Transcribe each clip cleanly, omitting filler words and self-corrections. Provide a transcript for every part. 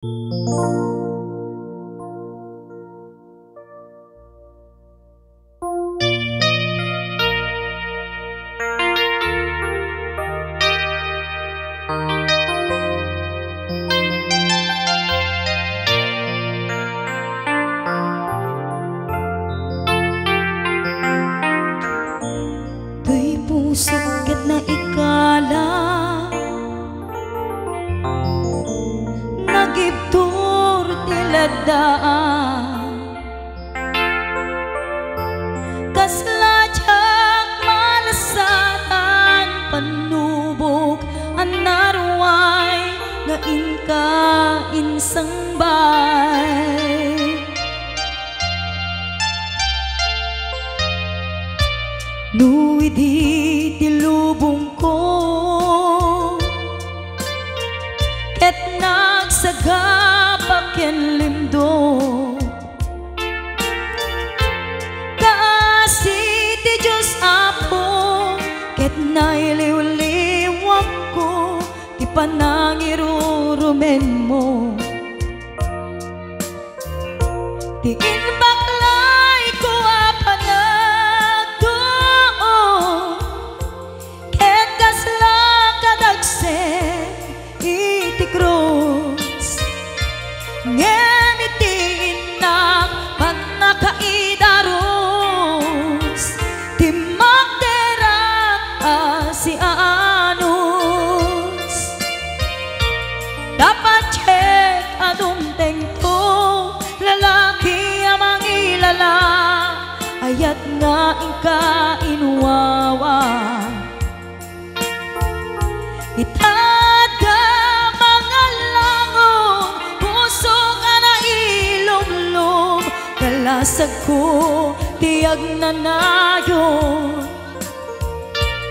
Tuy puso ket na ikala nagibtur tiladaan kasladyak malasatan panubok anarway nga inka insang bay nuwidi tilubong ko ket nagsagabak ken limdo kaasi ti Diyos Apo ket nailiw-liwak ko ti panangirurumen mo ti inbaklay ko iti krus ngemitin na pagnakaidarus ti magderak si anus dapat check anong tengto lalaki amang ilala ayat nga ingka inuwawa itada mga langon puso nga na ilumlum kalasag ko tiyag na nayon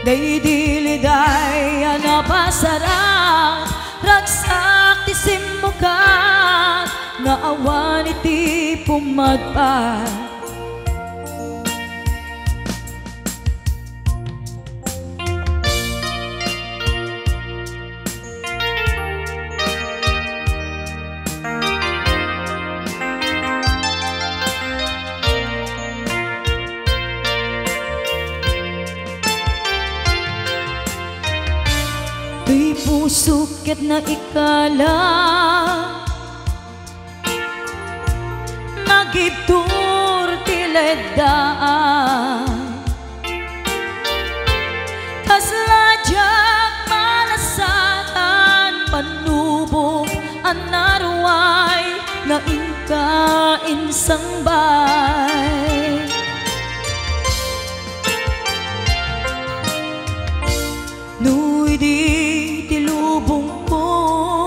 daydiliday anapasarap ragsak ti simukat nga awan iti pumadpat tuy puso ket na ikala nagibtur tiledaan kasladyak malasatan panubok anarway nga inka insang bay nuwidi tilubong ko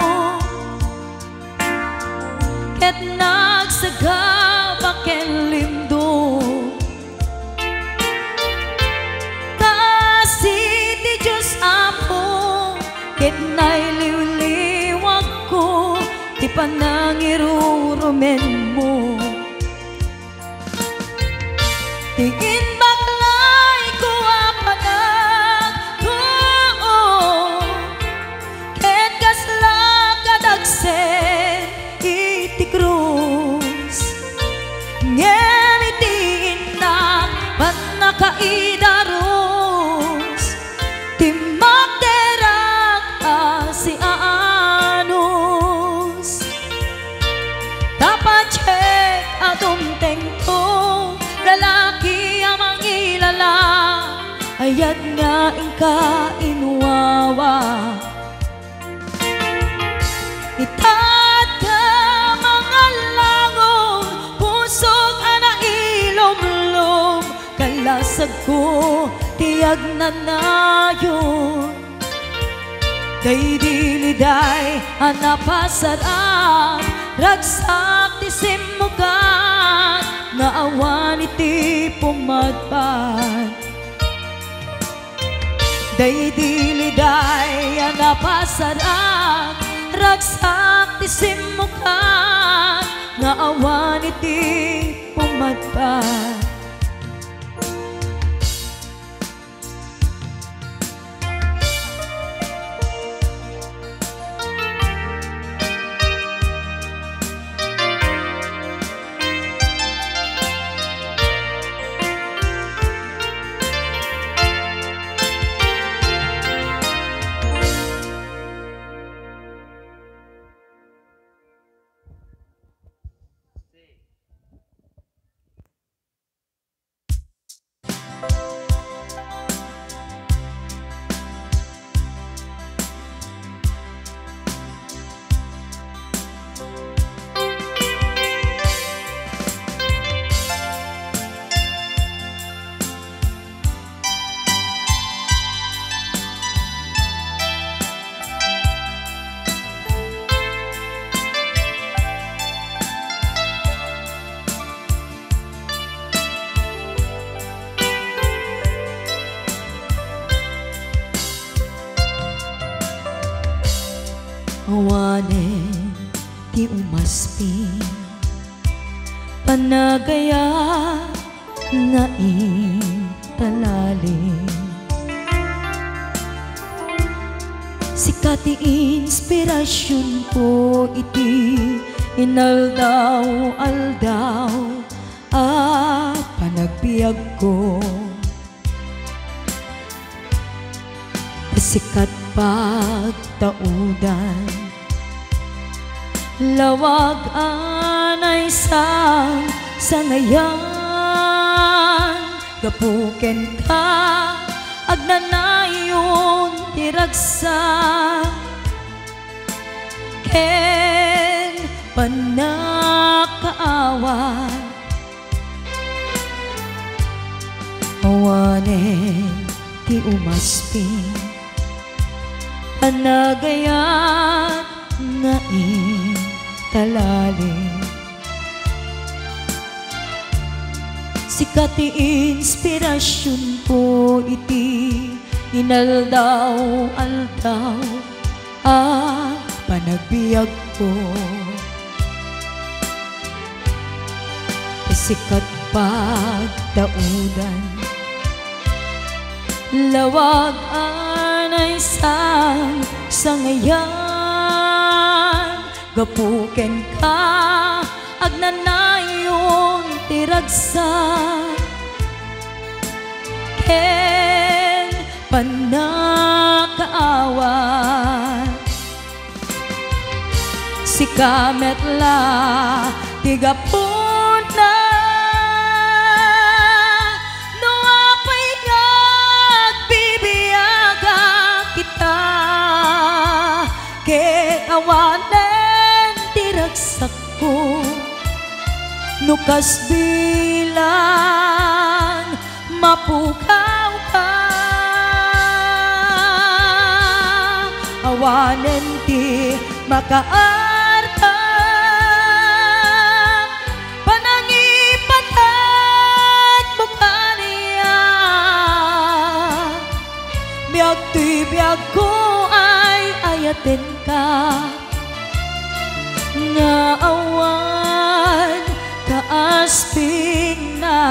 ket nagsagabak ken limdo kaasi ti Diyos Apo ket nailiw-liwak ko ti panangirurumen mo ti inbaklay ko apanag ket kasla kadagsen iti krus ngemitin na pagnakaidarus ti magderak si anus dapat check atong tengto lalaki amang ilala ayat nga ingka inuwawa itada mga langon pusog ana ilumlum kalasag ko tiyag na nayon daydiliday anapasarap ragsak ti simukat nga awan iti pumadpat daydiliday anapasarap ragsak ti simukat nga awan iti pumadpat umasping panagaya nga italalim. Sikat inspirasyon ko iti inaldaw-aldaw panagbiag ko. Sikat pagtaudan lawag anay sangayan gapuken ka agnanayon tiragsa ken panakaawat awanen ti umasping panagayat nga italalim. Sikat inspirasyon ko iti inaldaw-aldaw panagbiag ko. Sikat pagtaudan lawag anay sangayan gapuken ka agnanayon tiragsa ken panakaawat si kametla tigapuna no apay agbibiyaga kita ken awanen tiragsak ko nukas bilang mapukaw ka awanen ti makaarta panangipatag mo kaniya biag ti biag ko ay ayaten ka nga awan kaasping na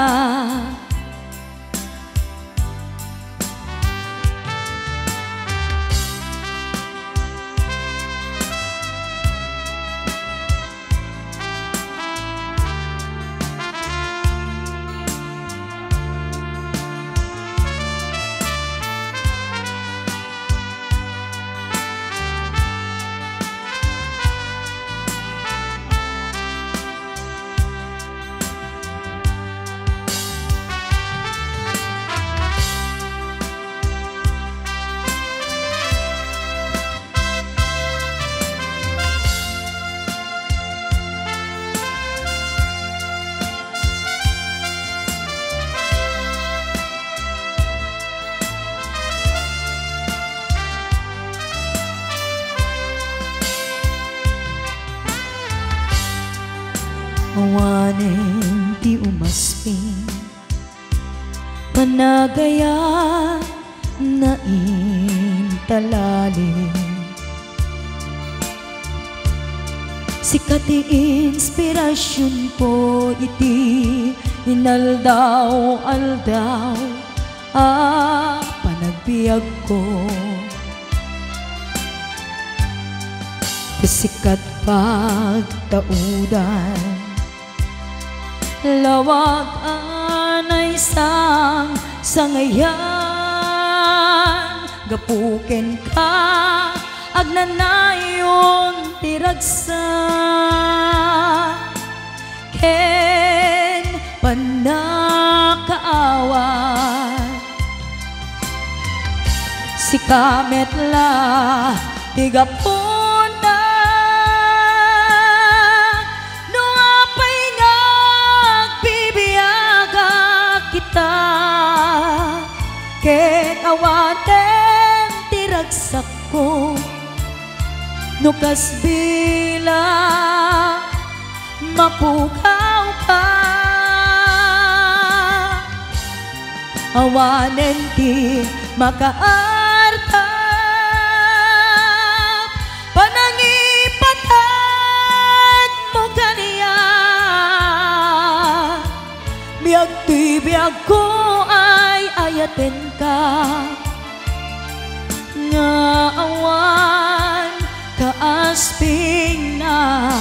awanen ti umasping panagaya na intalalim. Sikat inspirasyon ko iti inaldaw-aldaw panagbiag ko. Sikat pagtaudan lawag anay sangayan gapuken ka agnanayon tiragsa ken panakaawat si kametla tigapuna no apay ngagbibiyaga kita ken awaten tiragsak ko nukas bila mapukaw ka awanen ti makaarta panangipatan Biag ti biag ko ay ayaten ka, nga awan kaasping na.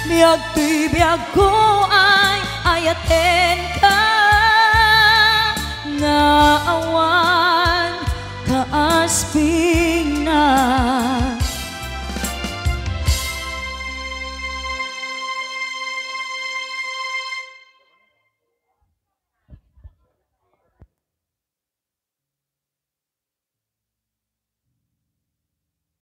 Biag ti biag ko ay ayaten